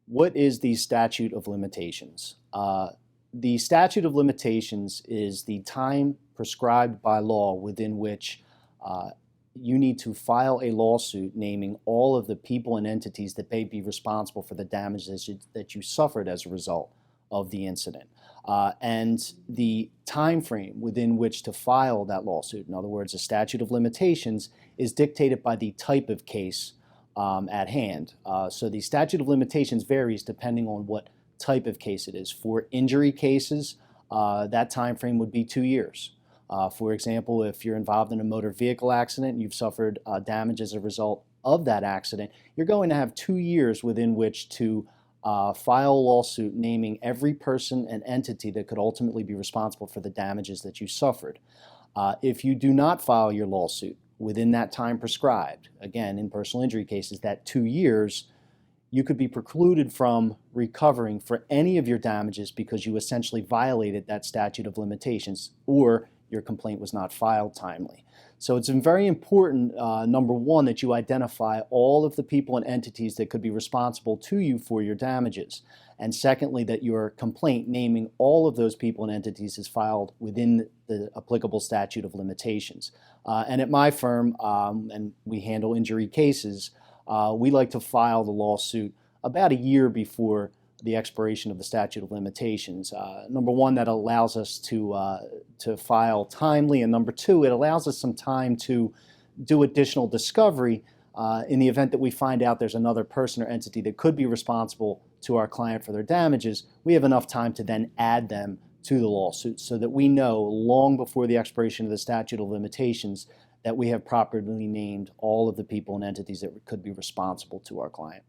What is the statute of limitations? The statute of limitations is the time prescribed by law within which you need to file a lawsuit naming all of the people and entities that may be responsible for the damages that you suffered as a result of the incident. And the time frame within which to file that lawsuit, in other words, a statute of limitations, is dictated by the type of case at hand. So the statute of limitations varies depending on what type of case it is. For injury cases, that time frame would be 2 years. For example, if you're involved in a motor vehicle accident and you've suffered damage as a result of that accident, you're going to have 2 years within which to file a lawsuit naming every person and entity that could ultimately be responsible for the damages that you suffered. If you do not file your lawsuit within that time prescribed, again, in personal injury cases, that 2 years, you could be precluded from recovering for any of your damages because you essentially violated that statute of limitations or your complaint was not filed timely. So it's very important, number one, that you identify all of the people and entities that could be responsible to you for your damages. And secondly, that your complaint naming all of those people and entities is filed within the applicable statute of limitations. And at my firm, and we handle injury cases, we like to file the lawsuit about a year before the expiration of the statute of limitations. Number one, that allows us to file timely, and number two, it allows us some time to do additional discovery in the event that we find out there's another person or entity that could be responsible to our client for their damages. We have enough time to then add them to the lawsuit so that we know long before the expiration of the statute of limitations that we have properly named all of the people and entities that could be responsible to our client.